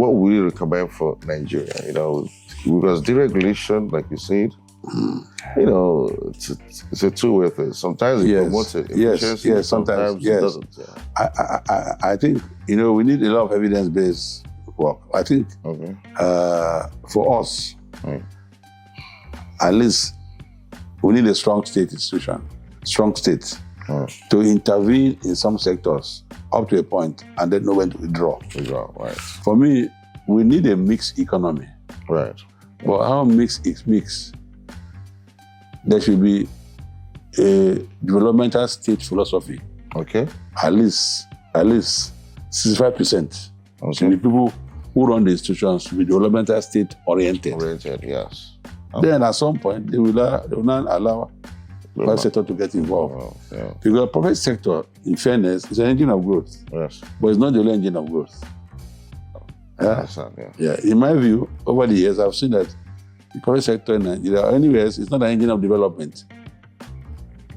what would you recommend for Nigeria? Because deregulation, like you said, it's a two-way thing. Sometimes it promotes efficiency. Yes, sometimes it doesn't. Yeah. I think, we need a lot of evidence-based work. I think for us, at least we need a strong state institution, to intervene in some sectors up to a point and then know when to withdraw. Right. For me, we need a mixed economy. Right. But how mixed is mixed? There should be a developmental state philosophy. Okay. At least 65%. Should be people who run the institutions should be developmental state oriented. Yes. Then at some point they will not allow private sector to get involved. Because the private sector, in fairness, is an engine of growth. Yes. But it's not the only engine of growth. Yeah. In my view, over the years, I've seen that the private sector in Nigeria, anyways, it's not an engine of development.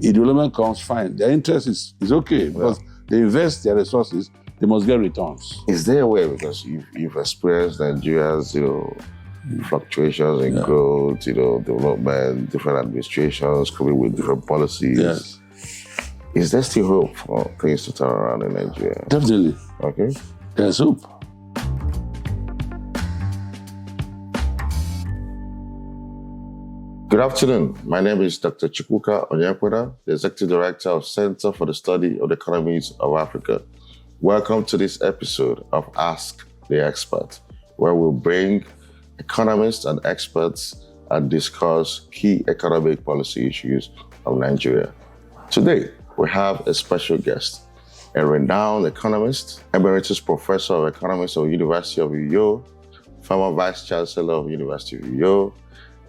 If development comes, fine. Their interest is okay because they invest their resources, they must get returns. Is there a way, because you've experienced Nigeria's, fluctuations in growth, development, different administrations coming with different policies. Yes. Is there still hope for things to turn around in Nigeria? Definitely. Okay. There's hope. Good afternoon. My name is Dr. Chukwuka Onyekwena, the Executive Director of Center for the Study of the Economies of Africa. Welcome to this episode of Ask the Expert, where we'll bring economists and experts and discuss key economic policy issues of Nigeria. Today, we have a special guest, a renowned economist, Emeritus Professor of Economics of University of Uyo, former Vice Chancellor of University of Uyo,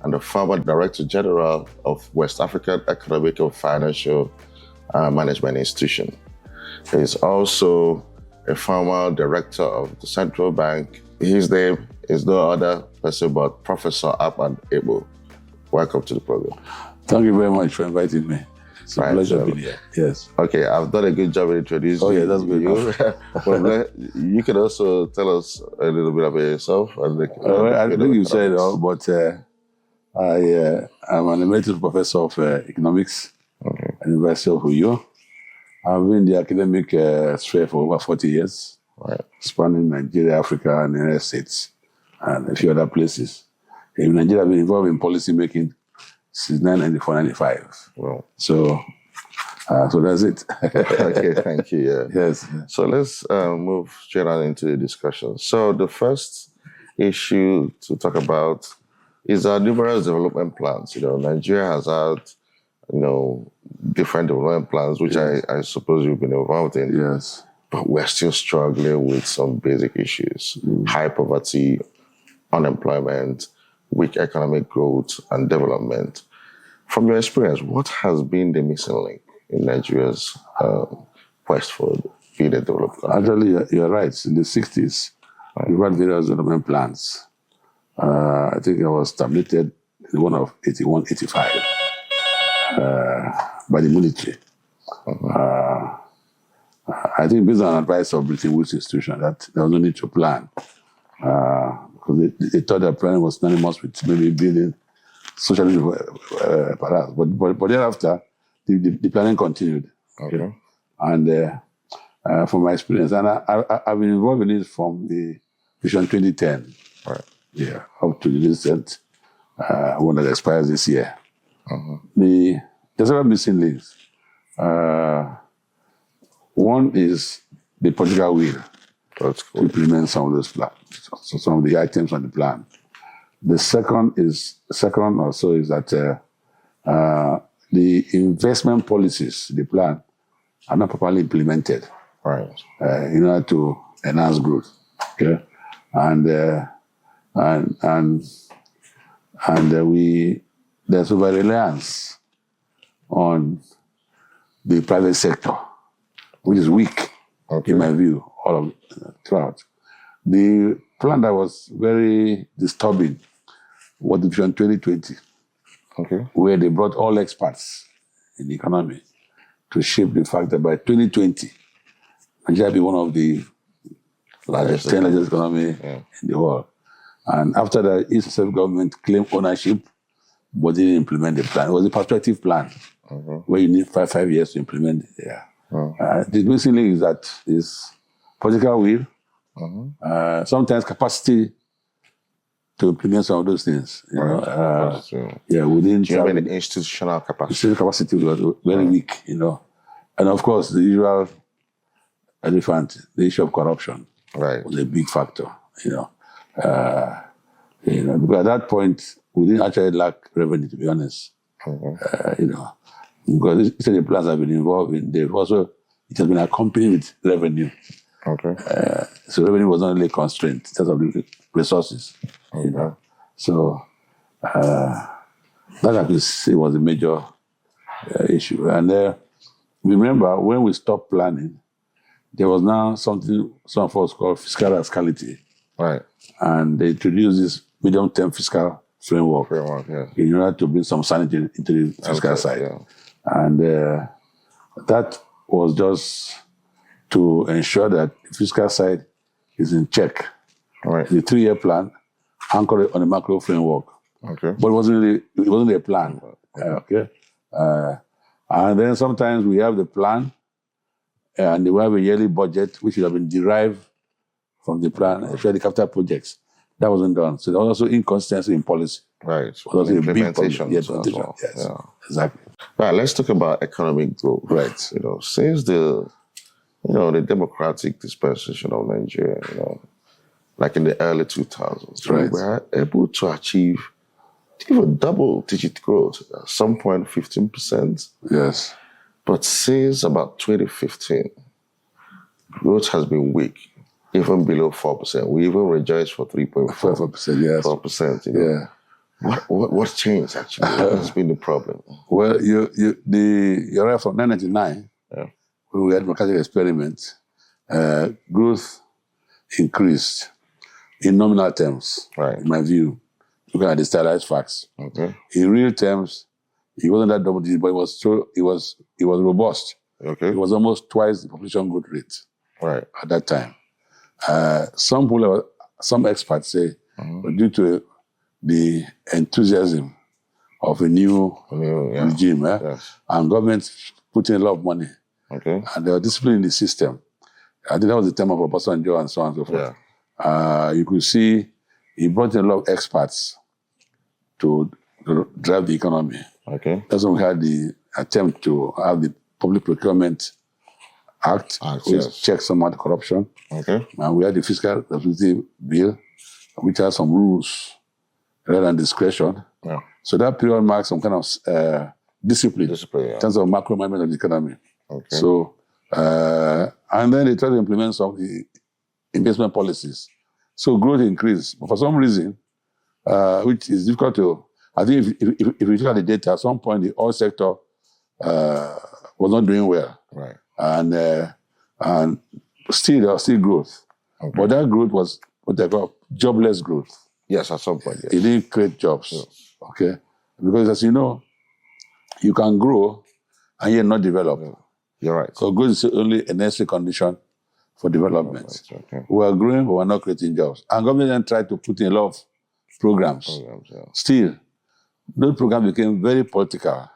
and the former Director General of West African Economic and Financial Management Institution. He is also a former Director of the Central Bank. His name is no other person but Professor Ekpo. Welcome to the program. Thank you very much for inviting me. It's a pleasure being here. Yes. Okay, I've done a good job in introducing you. Oh, yeah, that's good. But you can also tell us a little bit about yourself. I think you said it all, but I'm an emeritus professor of economics at the University of Uyo. I've been in the academic sphere for over 40 years, spanning Nigeria, Africa, and the United States, and a few other places. In Nigeria, I've been involved in policy making since 1994-95. Wow. So that's it. Okay, thank you. Yeah. Yes. So let's move straight on into the discussion. So the first issue to talk about is our numerous development plans. Nigeria has had, different development plans, which I suppose you've been involved in. Yes. But we're still struggling with some basic issues. High poverty, unemployment, weak economic growth and development. From your experience, what has been the missing link in Nigeria's quest for being a developed country? Actually, you're right. In the 60s, we had various development plans. I think I was tabulated in one of 81, 85 by the military. I think based on advice of Bretton Woods institution that there was no need to plan. Because they thought that planning was synonymous with maybe building socialism, perhaps. But thereafter, the planning continued. Okay. And from my experience, and I've been involved in it from the Vision 2010. Right. Yeah, up to the recent one that expires this year. There's several missing links. One is the political will to implement some of those plans, so some of the items on the plan. The second also is that the investment policies, the plan, are not properly implemented. Right. In order to enhance growth. Okay, there's over-reliance on the private sector, which is weak, in my view, all of throughout. The plan that was very disturbing was the Vision 2020, where they brought all experts in the economy to shape the fact that by 2020, Nigeria will be one of the largest 10 largest economy in the world. And after that, each self-government claimed ownership, but didn't implement the plan. It was a prospective plan where you need five years to implement it. Yeah. The missing link is that is political will, sometimes capacity to implement some of those things. You know, yeah, within. Do you have any institutional capacity? Institutional capacity was very weak, you know, and of course the usual elephant, the issue of corruption, was a big factor. You know, because at that point we didn't actually lack revenue, to be honest. You know, because the plans have been involved in. They've also it has been accompanied with revenue. So revenue was not really a constraint in terms of the resources. You know, so that I could say was a major issue. And remember, when we stopped planning, there was now something some of us call fiscal rascality. And they introduced this medium-term fiscal framework in order to bring some sanity into the fiscal side. And that was just to ensure that the fiscal side is in check. The 3-year plan anchored on a macro framework. But it wasn't really a plan. And then sometimes we have the plan and we have a yearly budget which should have been derived from the plan, especially the capital projects. That wasn't done. So there was also inconsistency in policy. So implementation. Yes, exactly. Right, let's talk about economic growth. You know, since the democratic dispensation of Nigeria, you know, like in the early 2000s, we were able to achieve even double-digit growth. At some point, 15%. Yes. But since about 2015, growth has been weak, even below 4%. We even rejoiced for 3.4%. Yes. 4%. You know? What changed actually? What has been the problem? Well, you're right. From 1999, when we had democratic experiment, growth increased in nominal terms. In my view, looking at the stylized facts. In real terms, it wasn't that double digit, but it was robust. It was almost twice the population growth rate at that time. Some experts say due to the enthusiasm of a new regime, and government putting a lot of money, and there was discipline in the system. I think that was the time of Obasanjo and so on and so forth. You could see he brought in a lot of experts to drive the economy. That's when we had the attempt to have the Public Procurement Act, which checks some of the corruption. And we had the Fiscal Responsibility Bill, which has some rules rather than discretion. So that period marks some kind of discipline in terms of macro management of the economy. So, and then they try to implement some of the investment policies. So growth increased. But for some reason, which is difficult to, I think if you look at the data, at some point the oil sector was not doing well. And still there was still growth. But that growth was what they call jobless growth. Yes, at some point. Yes. It didn't create jobs. Because as you know, you can grow and yet not develop. You're right. So growth is only a necessary condition for development. We are growing, but we're not creating jobs. And government then tried to put in a lot of programs. Still, those programs became very political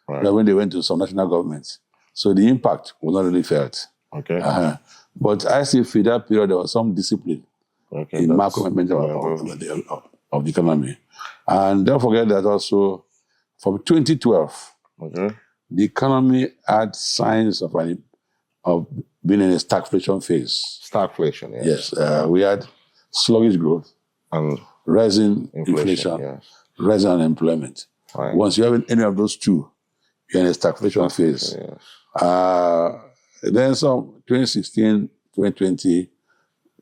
when they went to some national governments. So the impact was not really felt. But I still feel that period there was some discipline in macro management of the economy. And don't forget that also from 2012, the economy had signs of being in a stagflation phase. Stagflation, yes. We had sluggish growth, and rising inflation, rising unemployment. Once you have any of those two, you're in a stagflation phase. Then some 2016, 2020,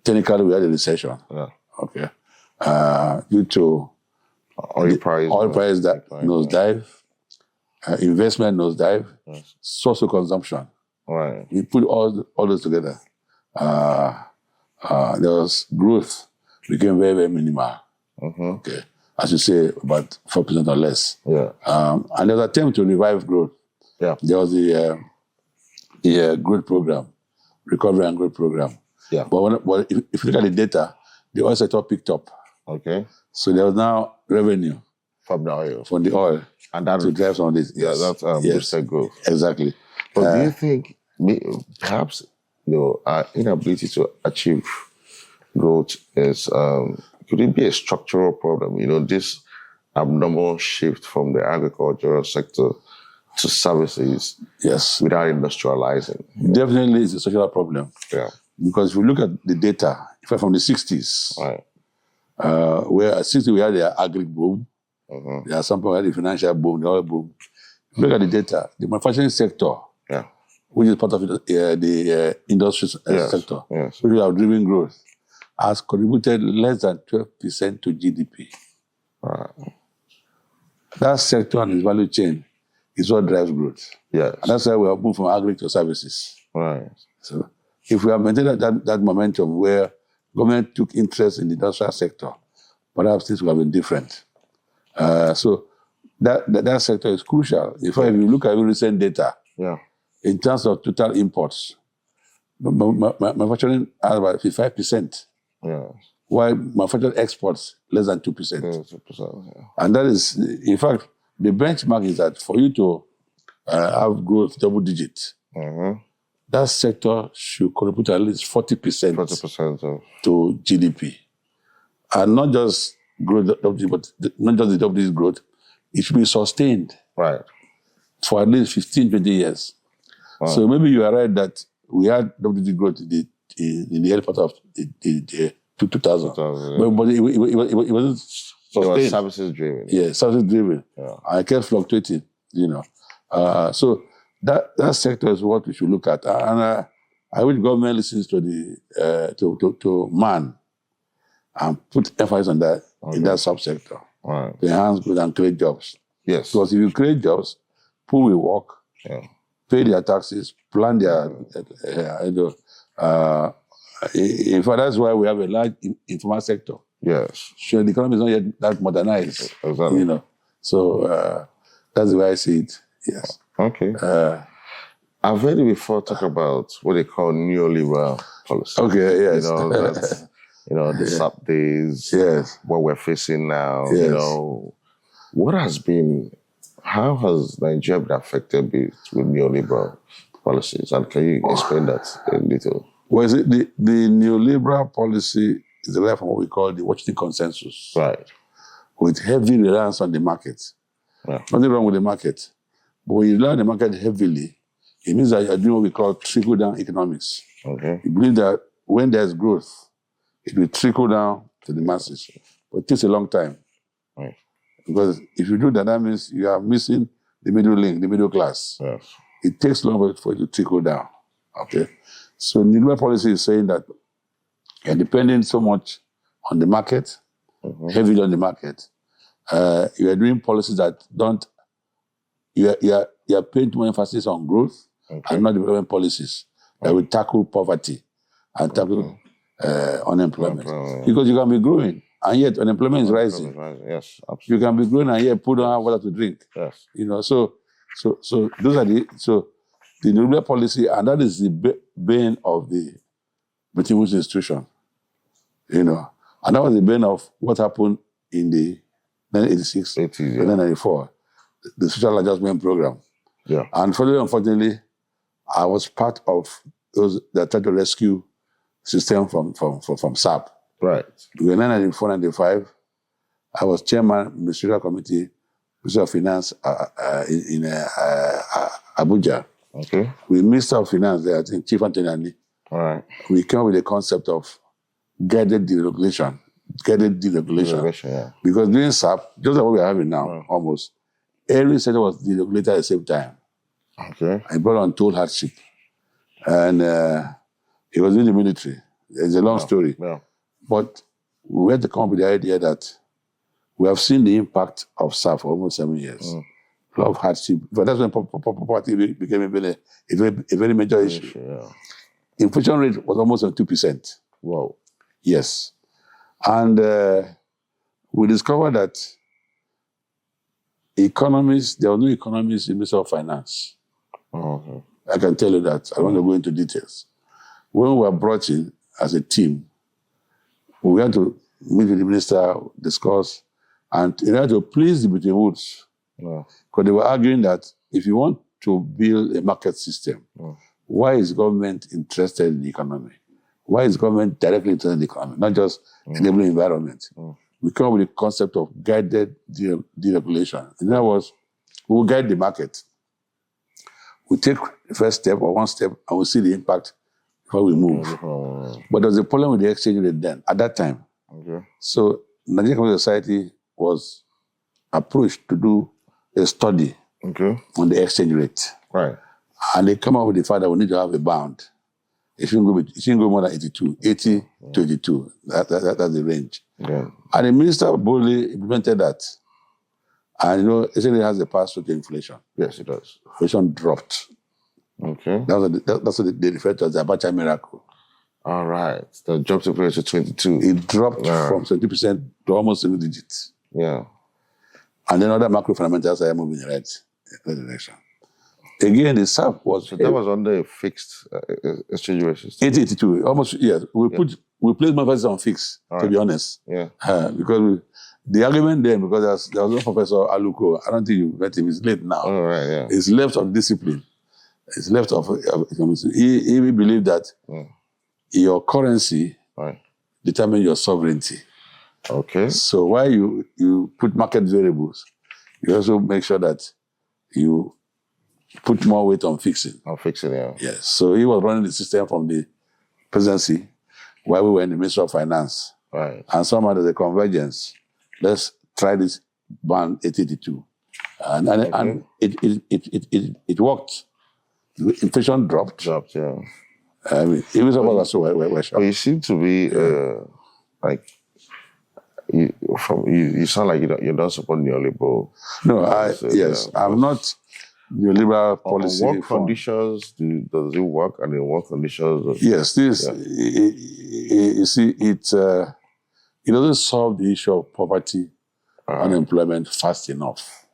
technically we had a recession. Due to oil price that nosedive, investment nosedive, social consumption. We put all those together. There was growth became very, very minimal. As you say, about 4% or less. And there was an attempt to revive growth. There was the growth program, recovery and growth program. Yeah. But if you look at the data, the oil sector picked up. Okay. So there was now revenue From the oil. from the oil And that to drive some of this. Yeah, Yes. that's boosted growth. Exactly. But do you think perhaps our inability to achieve growth is could it be a structural problem? This abnormal shift from the agricultural sector to services without industrializing. Definitely it's a social problem. Yeah. Because if we look at the data, in fact, from the 60s, Right. where 60s we had the agri boom, there are some people who had the financial boom, the oil boom. If you look at the data, the manufacturing sector, which is part of the industry sector, which we have driven growth, has contributed less than 12% to GDP. Right. That sector and its value chain is what drives growth. Yes. And that's why we have moved from agri to services. Right. So if we have maintained that momentum where government took interest in the industrial sector, perhaps things would have been different. So that sector is crucial. In fact, if you look at recent data, in terms of total imports, manufacturing has about 55%. While manufacturing exports less than 2%. 2%. And that is, in fact, the benchmark is that for you to have growth double digit, that sector should contribute at least 40% to GDP. And not just growth double digit, but not just the double digit growth, it should be sustained for at least 15, 20 years. Wow. So maybe you are right that we had double digit growth in the early part of the 2000. But it wasn't sustained. It was services driven. Yeah, services driven. And it kept fluctuating, So that sector is what we should look at. And I wish government listens to to man and put emphasis on that in that subsector. To enhance growth and create jobs. Yes. Because if you create jobs, people will work, pay their taxes, plan their in fact, that's why we have a large informal sector. Yes. Sure, the economy is not yet that modernized. Exactly. So that's the way I see it. Yes. Okay. I've heard you before talk about what they call neoliberal policy. Okay, yes. The SAP days, what we're facing now, how has Nigeria been affected with neoliberal policies? And can you explain that a little? Well, the neoliberal policy is derived from what we call the Washington Consensus. Right. With heavy reliance on the market. Nothing wrong with the market. But when you rely on the market heavily, it means that you're doing what we call trickle-down economics. Okay. You believe that when there's growth, it will trickle down to the masses. But it takes a long time. Right. Because if you do that, that means you are missing the middle link, the middle class. Yes. It takes longer for it to trickle down. Okay. So neoliberal policy is saying that you're depending so much on the market, heavily on the market. You are doing policies that don't, you are paying too much emphasis on growth and not development policies that will tackle poverty and tackle unemployment. Because you can be growing and yet unemployment is rising. Yes, absolutely. You can be growing and yet people don't have water to drink. Yes. So those are the neoliberal policy, and that is the bane of the Bretton Woods institution. And that was the bane of what happened in the 1986, 1994, the social adjustment program. Yeah. And unfortunately, I was part of those that tried to rescue system from SAP. Right. In 1994, 1995, I was chairman ministerial committee, Minister of Finance in Abuja. Okay. With Minister of Finance there, I think Chief Anthony. All right. We came up with the concept of guided deregulation. Because during SAP, just like what we're having now, almost, every sector was deregulated at the same time. Okay. I brought on total hardship. And it was in the military. It's a long story. Yeah. But we had to come up with the idea that we have seen the impact of SAP for almost 7 years. A lot of hardship. But that's when poverty became a very major issue. Yeah. Inflation rate was almost at 2%. Wow. Yes. And we discovered that economists, there were no economists in the Ministry of Finance. I can tell you that. I don't want to go into details. When we were brought in, as a team, we had to meet with the minister, discuss, and in order to please the British Woods, because they were arguing that if you want to build a market system, why is government interested in the economy? Why is government directly interested in the economy, not just enabling environment? We come up with the concept of guided deregulation. In other words, we will guide the market. We take the first step or one step and we see the impact before we move. But there was a problem with the exchange rate then, at that time. So Nigerian Economic Society was approached to do a study on the exchange rate. Right. And they come up with the fact that we need to have a bound. It shouldn't go more than 82, 80 to 82. That's the range. And the minister boldly implemented that. And essentially it has a pass-through to inflation. Yes, it does. Inflation dropped. That's what they refer to as the Abuja miracle. All right. The dropped inflation to 22. It dropped from 70% to almost single digits. Yeah. And then other macro fundamentals are moving in the right direction. Again, the SAP was... So that was under a fixed exchange rate system? 80-82. Almost, yes. We placed more emphasis on fixed, to be honest. Because the argument then, because there was one Professor Aluko, I don't think you met him, he's late now. It's left of discipline. It's left of... He believed that your currency determines your sovereignty. So while you put market variables, you also make sure that you put more weight on fixing. Yes. So he was running the system from the presidency while we were in the Ministry of Finance. And somehow there's a convergence. Let's try this band 882. And it worked. Inflation dropped. I mean, even some of us were shocked. But you seem to be like... You sound like you don't support neoliberal. No, I'm not neoliberal policy. On what conditions does it work, and in what conditions? Yes, you see, it doesn't solve the issue of poverty, unemployment fast enough.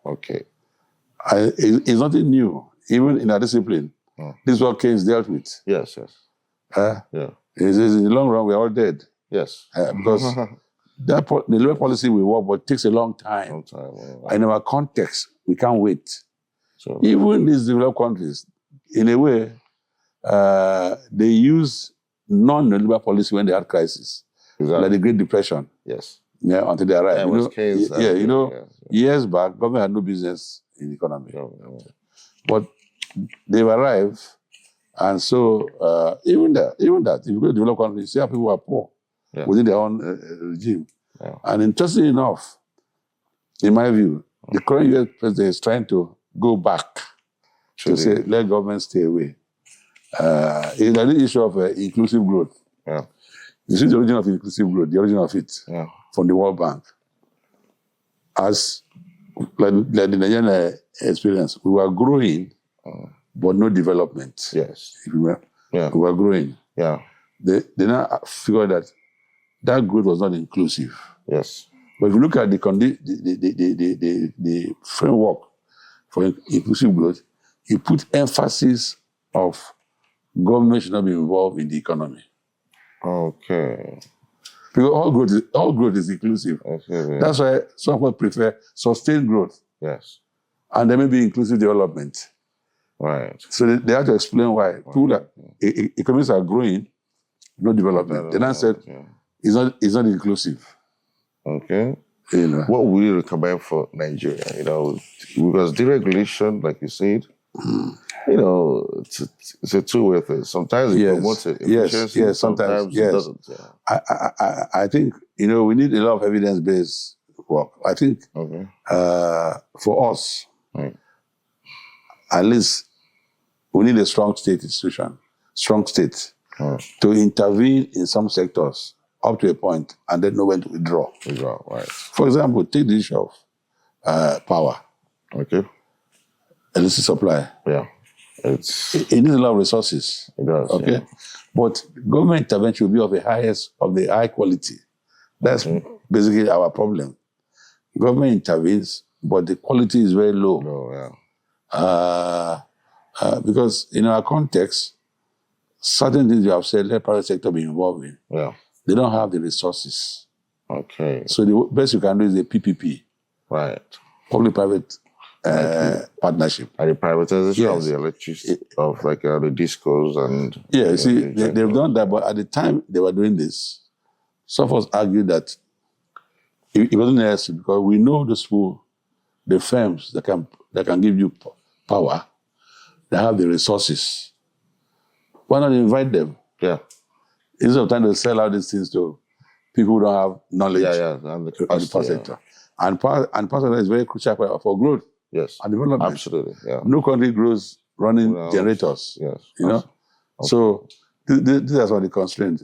It's nothing new, even in our discipline. This is what Keynes dealt with. Yes. In the long run, we're all dead. Because the labor policy will work, but it takes a long time. In our context, we can't wait. Even these developed countries, in a way, they use non-labor policy when they had crisis, like the Great Depression. Until they arrived. Years back, government had no business in the economy. But they've arrived, and so even that, if you go to developed countries, see how people are poor within their own regime. And interestingly enough, in my view, the current US president is trying to go back to say, let government stay away. It's an issue of inclusive growth. You see the origin of inclusive growth, the origin of it from the World Bank. As like the Nigerian experience, we were growing, but no development. We were growing. They now figured that growth was not inclusive. But if you look at the framework for inclusive growth, you put emphasis of government should not be involved in the economy. Because all growth is inclusive. That's why some people prefer sustained growth. And there may be inclusive development. So they have to explain why. People economies are growing, no development. They now said it's not inclusive. What would you recommend for Nigeria? Because deregulation, like you said, it's a two-way thing. Sometimes it promotes efficiency, sometimes it doesn't. I think we need a lot of evidence-based work. I think for us, at least we need a strong state institution, to intervene in some sectors up to a point and then know when to withdraw. For example, take the issue of power. Electricity supply. It needs a lot of resources. It does. But government intervention will be of the high quality. That's basically our problem. Government intervenes, but the quality is very low. Because in our context, certain things you have said, let private sector be involved in. Yeah. They don't have the resources. Okay. So the best you can do is a PPP. Right. Public-private partnership. And the privatization Yes. of the electricity, of like the discos and... Yeah, you see, they've done that, but at the time they were doing this, some of us argued that it wasn't necessary because we know the firms that can give you power, that have the resources. Why not invite them? Yeah. Instead of trying to sell out these things to people who don't have knowledge And the of the power sector. And power sector is very crucial for growth. Yes. And development. Absolutely. Yeah. No country grows running generators. Yes. You know? Okay. So these are some of the constraints.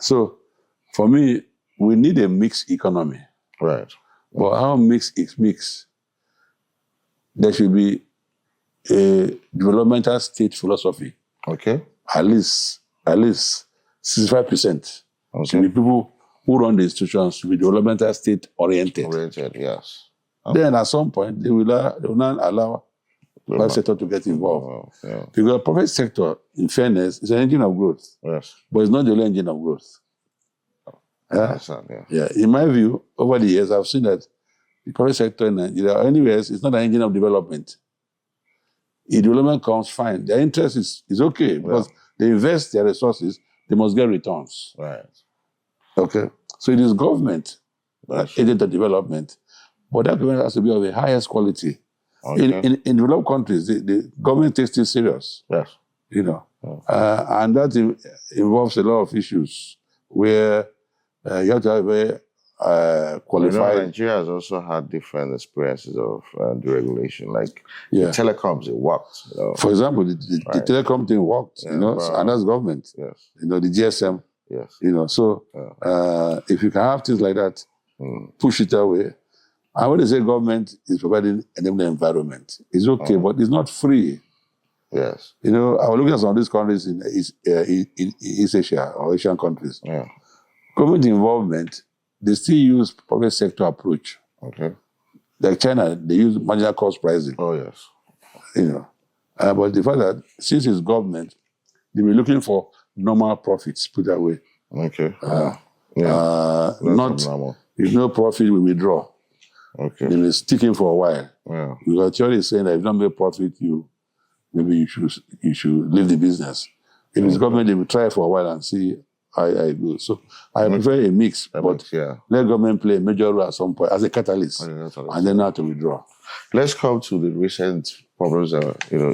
So for me, we need a mixed economy. Right. But how mixed is mixed? There should be a developmental state philosophy. Okay. At least 65%. Okay. Should be people who run the institutions should be developmental state oriented. Yes. Okay. Then at some point they will not allow the private sector to get involved. Yeah. Because the private sector, in fairness, is an engine of growth. Yes. But it's not the only engine of growth. Yeah. In my view, over the years, I've seen that the private sector in Nigeria, anyways, it's not an engine of development. If development comes, fine. Their interest is okay because they invest their resources, they must get returns. Right. Okay. So it is government, agent of development, but that government has to be of the highest quality. Okay. In developed countries, the government takes this serious. Yes. You know, and that involves a lot of issues where you have to have a qualified. Nigeria has also had different experiences of deregulation, like the telecoms. It worked. For example, the telecom thing worked. Yeah, you know, and that's government. Yes. You know, the GSM. Yes. You know, so if you can have things like that, push it away. And when they say government is providing an environment, it's okay, but it's not free. Yes. You know, I was looking at some of these countries in East Asia or Asian countries. Yeah. Government involvement, they still use private sector approach. Okay. Like China, they use marginal cost pricing. Oh, yes. You know, but the fact that since it's government, they were looking for normal profits, put that way. Okay. Not normal. If no profit, we withdraw. Okay. They were sticking for a while. Yeah. Because theory is saying that if you don't make profit, maybe you should leave the business. If it's government, they will try for a while and see how it goes. So I prefer a mix, but let government play a major role at some point as a catalyst, and then have to withdraw. Let's come to the recent problems,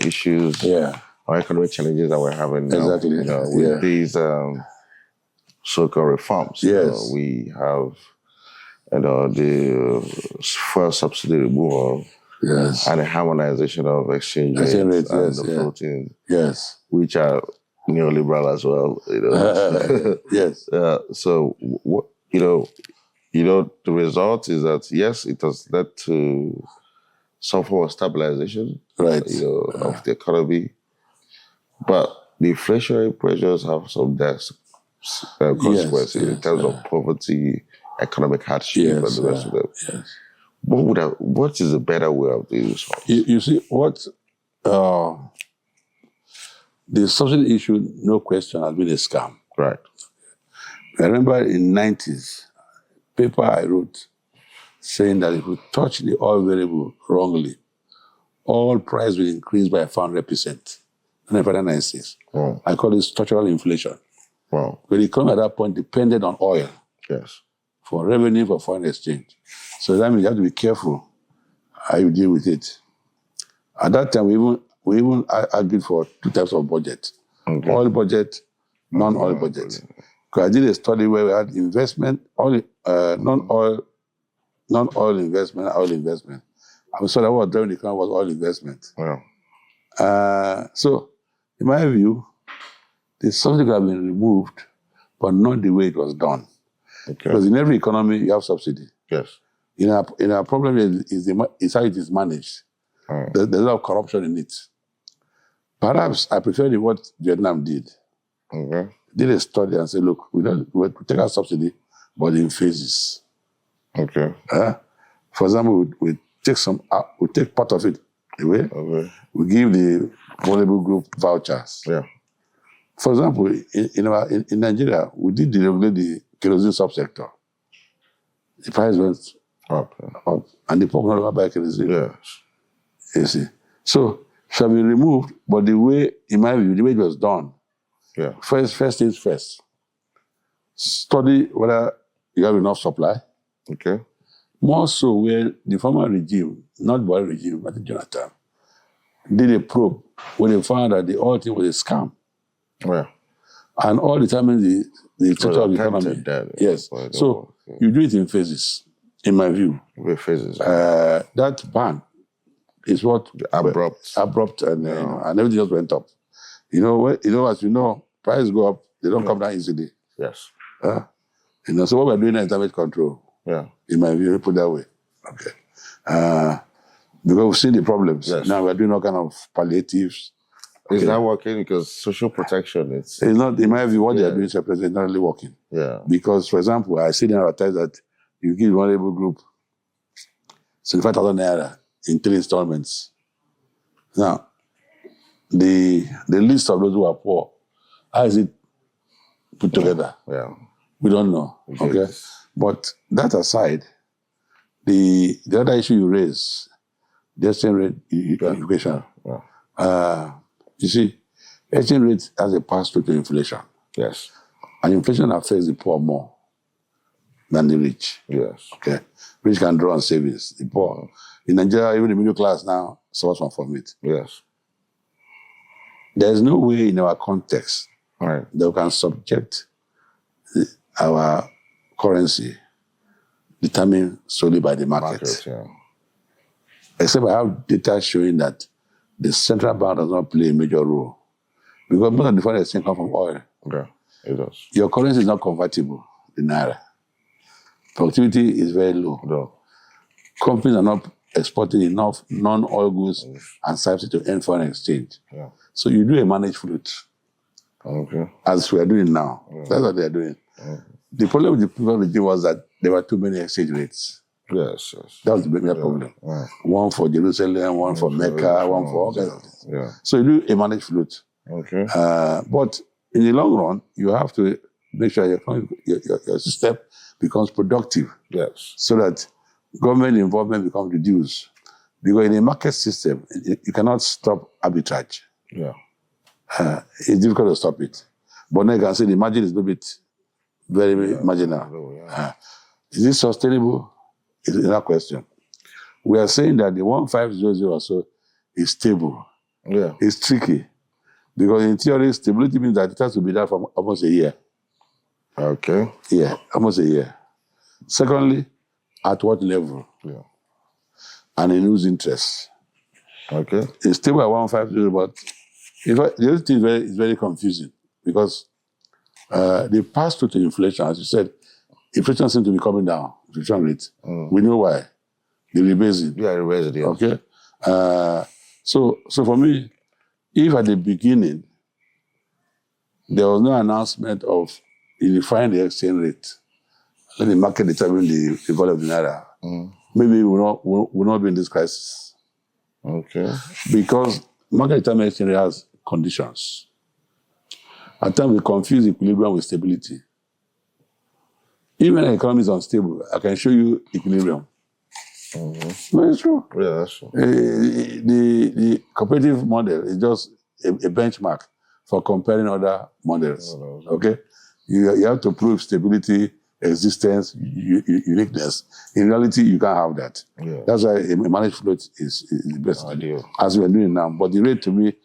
issues, or economic challenges that we're having now. Exactly. With these so-called reforms. Yes. We have the first subsidy removal. Yes. And the harmonization of exchange rates and the floating, which are neoliberal as well. Yes. So the result is that yes, it has led to some form of stabilization, right? Of the economy, but the inflationary pressures have some consequences in terms of poverty, economic hardship, and the rest of them. Yes. What is a better way of doing this? You see, what the subsidy issue, no question, has been a scam. Right. I remember in the 90s, paper I wrote saying that if we touch the oil variable wrongly, oil price will increase by 500%. 1996. Wow. I call it structural inflation. Wow. But the economy at that point depended on oil. Yes. For revenue, for foreign exchange. So that means you have to be careful how you deal with it. At that time, we even argued for two types of budget. Okay. Oil budget, non-oil budget. Because I did a study where we had investment, non-oil investment, oil investment. I saw that what was driving the economy was oil investment. Wow. So, in my view, the subsidy could have been removed, but not the way it was done. Okay. Because in every economy, you have subsidy. Yes. In our problem is how it is managed. Right. There's a lot of corruption in it. Perhaps I prefer what Vietnam did. Okay. Did a study and said, look, we take our subsidy, but in phases. Okay. For example, we take part of it Okay. We give the vulnerable group vouchers. Yeah. For example, in Nigeria, we did deregulate the kerosene subsector. The price went Up. and the poor not buy kerosene. Yes. You see. So, shall be removed, but the way, in my view, the way it was done, Yeah. first things first. Study whether you have enough supply. Okay. More so where the former regime, not Buhari regime, but Jonathan, did a probe when they found that the whole thing was a scam. Yeah. And all determines the structure of the economy. That, yes. So you do it in phases, in my view. With phases. That ban is what abrupt and and everything just went up. As you know, prices go up, they don't come down easily. Yes. So what we're doing is damage control. Yeah. In my view, put that way. Okay. Because we've seen the problems. Yes. Now we're doing all kind of palliatives. Is that working? Because social protection, it's not, in my view, what they are doing is not really working. Yeah. Because, for example, I see them advertise that you give one able group 75,000 naira in 3 installments. Now, the list of those who are poor, how is it put together? Yeah. We don't know. Okay. But that aside, the other issue you raise, the exchange rate equation. Yeah. You see, exchange rate has a pass-through to inflation. Yes. And inflation affects the poor more than the rich. Yes. Okay. Rich can draw on savings. The poor. In Nigeria, even the middle class now suffers from it. Yes. There's no way in our context that we can subject our currency determined solely by the market. Except I have data showing that the central bank does not play a major role. Because most of the foreign exchange come from oil. Yeah, it does. Your currency is not convertible, the naira. Productivity is very low. No. Companies are not exporting enough non-oil goods and services to earn foreign exchange. Yeah. So you do a managed float. Okay. As we are doing now. That's what they are doing. The problem with the previous regime was that there were too many exchange rates. Yes. That was the major problem. One for Jerusalem, one for Mecca, one for all kinds of things. Yeah. So you do a managed float. Okay. But in the long run, you have to make sure your system becomes productive. Yes. So that government involvement becomes reduced. Because in a market system, you cannot stop arbitrage. Yeah. It's difficult to stop it. But now you can say the margin is a little bit very marginal. Is it sustainable? Is another question. We are saying that the 1500 or so is stable. Yeah. It's tricky. Because in theory, stability means that it has to be there for almost a year. Okay. Yeah, almost a year. Secondly, at what level? Yeah. And in whose interest? Okay. It's stable at 1500, but the other thing is very confusing because the pass-through to inflation, as you said, inflation seems to be coming down. Inflation rate. We know why. The rebasing. Yeah, rebasing. Yeah. Okay. So for me, if at the beginning there was no announcement of unifying the exchange rate, let the market determine the value of the naira, maybe we'll not be in this crisis. Okay. Because market determined exchange rate has conditions. At times we confuse equilibrium with stability. Even an economy is unstable, I can show you equilibrium. No, it's true. Yeah, that's true. The cooperative model is just a benchmark for comparing other models. Okay? You have to prove stability, existence, uniqueness. In reality, you can't have that. Yeah. That's why a managed float is the best. Ideal. As we're doing now. But the rate to me,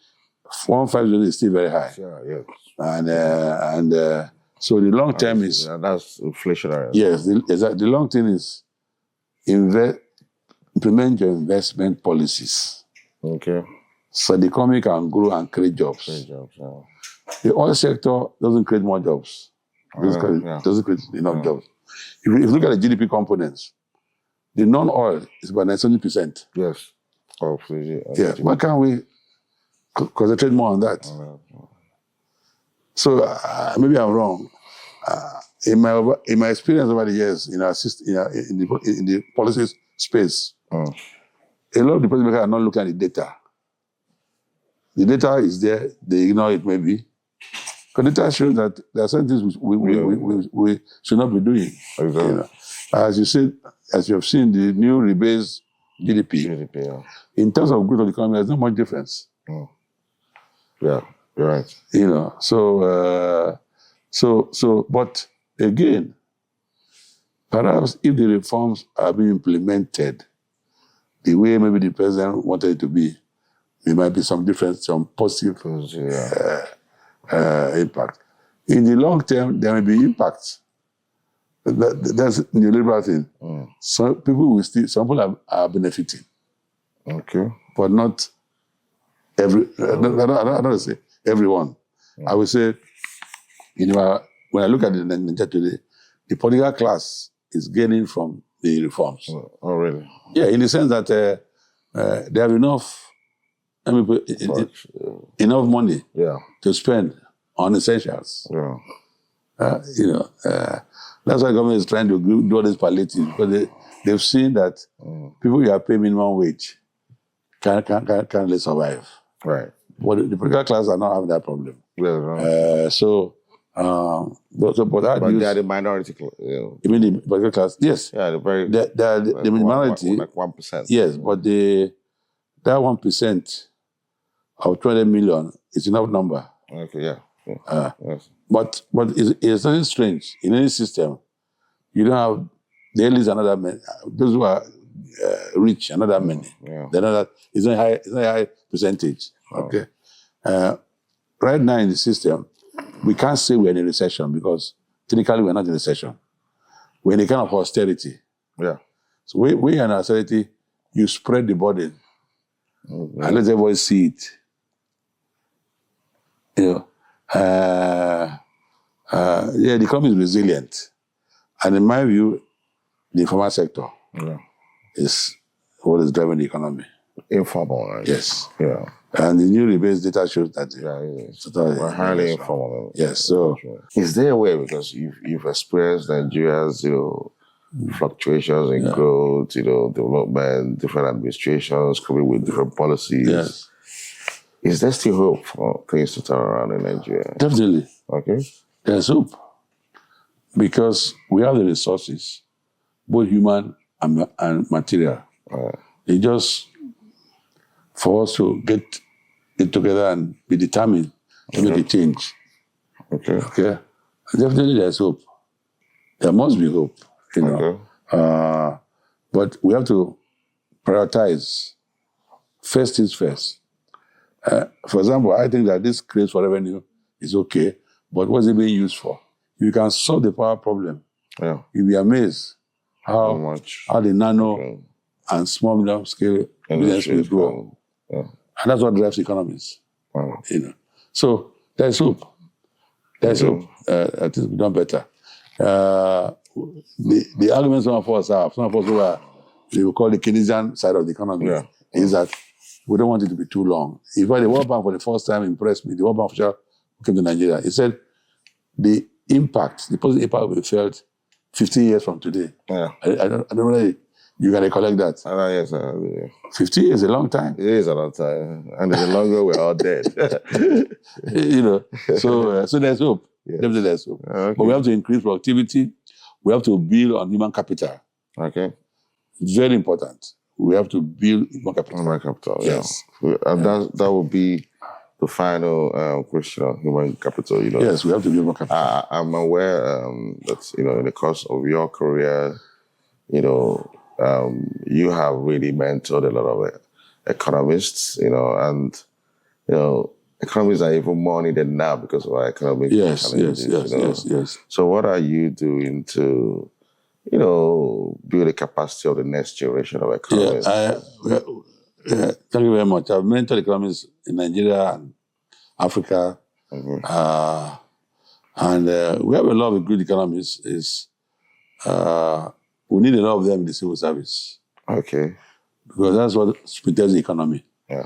150 is still very high. Yeah. And so the long term is... That's inflationary. Yes, the long term is implement your investment policies. Okay. So the economy can grow and create jobs. The oil sector doesn't create more jobs. Doesn't create enough jobs. If you look at the GDP components, the non-oil is about 97%. Yes. Why can't we concentrate more on that? So maybe I'm wrong. In my experience over the years, in the policy space, a lot of the policymakers are not looking at the data. The data is there, they ignore it maybe. Because data shows that there are certain things we should not be doing. Exactly. You know? As you said, as you have seen, the new rebased GDP, yeah. in terms of growth of the economy, there's not much difference. Mm. Yeah, you're right. You know, but again, perhaps if the reforms are being implemented the way maybe the president wanted it to be, there might be some difference, some positive impact. In the long term, there may be impacts. That's neoliberal thing. Mm. Some people are benefiting. Okay. But not I don't say everyone. Mm. I would say, when I look at Nigeria today, the political class is gaining from the reforms. Oh, really? Yeah, in the sense that they have enough money to spend on essentials. Yeah. That's why the government is trying to do all this palliative, because they've seen that people who are paying minimum wage can't really survive. Right. But the political class are not having that problem. Yeah, right. But they are the minority. You mean the political class? Yes. Yeah, the minority. Like 1%. Yes, but that 1% of 20 million is enough number. Okay, yeah. Yes. But it's something strange. In any system, you don't have, there is another many. Those who are rich, another many. Yeah. It's not a high percentage. Okay. Right now in the system, we can't say we're in a recession because technically we're not in a recession. We're in a kind of austerity. Yeah. So we are in austerity, you spread the burden and let everybody see it. The economy is resilient. And in my view, the informal sector is what is driving the economy. Informal, right? Yes. Yeah. And the new rebased data shows that we're highly informal. Yes. So, is there a way, because you've experienced Nigeria's fluctuations in growth, development, different administrations coming with different policies. Yes. Is there still hope for things to turn around in Nigeria? Definitely. Okay. There's hope. Because we have the resources, both human and material. It's just for us to get it together and be determined to make a change. Okay. Definitely there's hope. There must be hope, but we have to prioritize. First things first. For example, I think that this craze for revenue is okay, but what's it being used for? You can solve the power problem. Yeah. You'll be amazed how the nano and small medium scale business will grow. Yeah. And that's what drives economies. Wow. So there's hope. There's hope. I think we've done better. The argument some of us who are, we will call the Keynesian side of the economy, is that we don't want it to be too long. In fact, the World Bank for the first time impressed me. The World Bank official came to Nigeria. He said the positive impact will be felt 15 years from today. Yeah. I don't know you can recollect that. Yes, 50 years is a long time. It is a long time. And the longer we're all dead. So there's hope. Yes. Definitely there's hope. Okay. But we have to increase productivity. We have to build on human capital. Okay. It's very important. We have to build human capital. Human capital, yes. And that will be the final question on human capital. Yes, we have to build human capital. I'm aware that, in the course of your career, you have really mentored a lot of economists, and, economists are even more needed now because of our economic challenges. Yes. So what are you doing to, build the capacity of the next generation of economists? Thank you very much. I've mentored economists in Nigeria and Africa. Mm-hmm. And we have a lot of good economists. We need a lot of them in the civil service. Okay. Because that's what protects the economy. Yeah.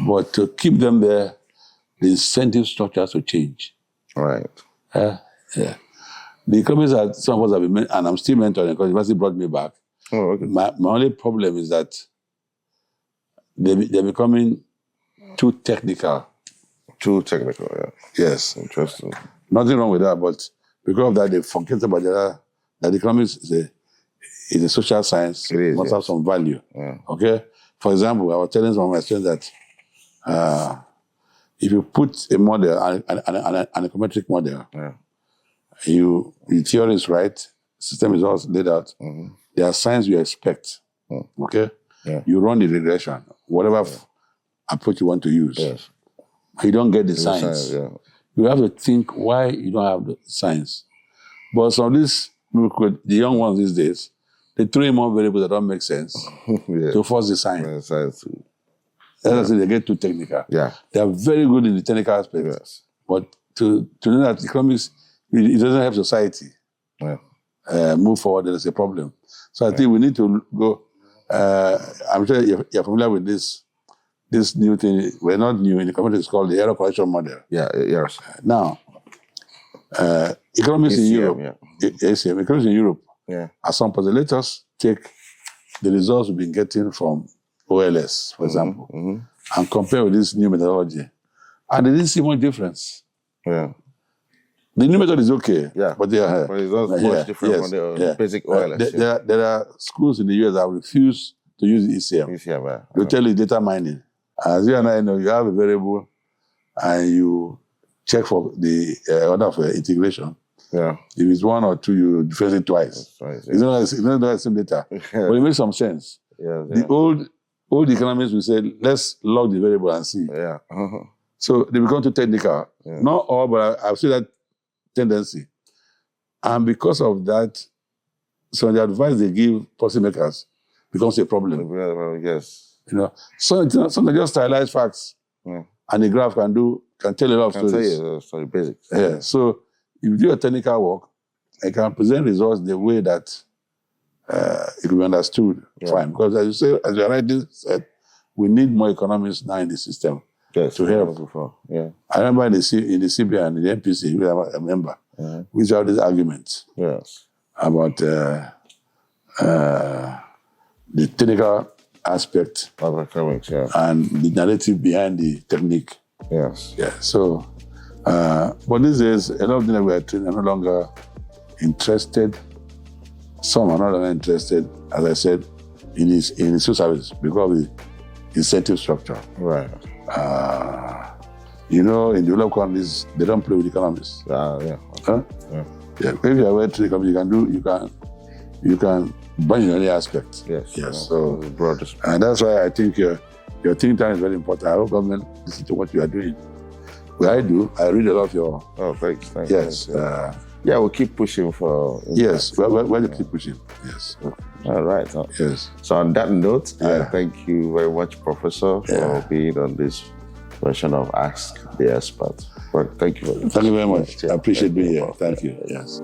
But to keep them there, the incentive structure has to change. Right. The economists that some of us have been, and I'm still mentoring because university brought me back. Oh, okay. My only problem is that they're becoming too technical. Too technical, yeah. Yes. Interesting. Nothing wrong with that, but because of that, they forget about that economics is a social science. It must have some value. Yeah. Okay? For example, I was telling some of my students that if you put a model, an econometric model, the theory is right, system is all laid out, there are signs you expect. Okay? Yeah. You run the regression, whatever approach you want to use. Yes. You don't get the signs. You have to think why you don't have the signs. But some of these, the young ones these days, they throw in more variables that don't make sense to force the sign. That's why they get too technical. Yeah. They are very good in the technical aspect. Yes. But to know that economics, it doesn't help society move forward, there's a problem. So I think we need to go. I'm sure you're familiar with this new thing. We're not new in economics. It's called the error correction model. Yeah. Yes. Now, economists in Europe, economists in Europe, at some point, let us take the results we've been getting from OLS, for example, and compare with this new methodology, and they didn't see much difference. Yeah. The new method is okay, but it's not much different from the basic OLS. There are schools in the US that refuse to use ECM. They'll tell you data mining. As you and I know, you have a variable and you check for the order of integration. Yeah. If it's one or two, you differentiate it twice. Right, It's not the same data. But it makes some sense. The old economists will say, let's log the variable and see. Yeah. So they become too technical. Not all, but I've seen that tendency. And because of that, so the advice they give policymakers becomes a problem. Yes. So sometimes just stylize facts, and the graph can tell a lot of stories. Tell you story basics. Yeah. So if you do a technical work, I can present results the way that it will be understood. Fine, because as you rightly said, we need more economists now in the system to help. I remember in the CBI and the MPC, we have a member, we have this argument about the technical aspect of economics, and the narrative behind the technique. Yes. Yeah. So, but these days, a lot of them we are training are no longer interested. Some are no longer interested, as I said, in his service because of the incentive structure. Right. In the developed countries, they don't play with economists. If you are well trained, you can burn in any aspect. Yes. So, and that's why I think your think tank is very important. I hope government listen to what you are doing. What I do, I read a lot of your. Oh, thanks. Yes. We'll keep pushing for. Yes, we'll keep pushing. Yes. All right. Yes. So on that note, thank you very much, Professor, for being on this version of Ask the Expert. Well, thank you very much. Thank you very much. I appreciate being here. Thank you. Yes.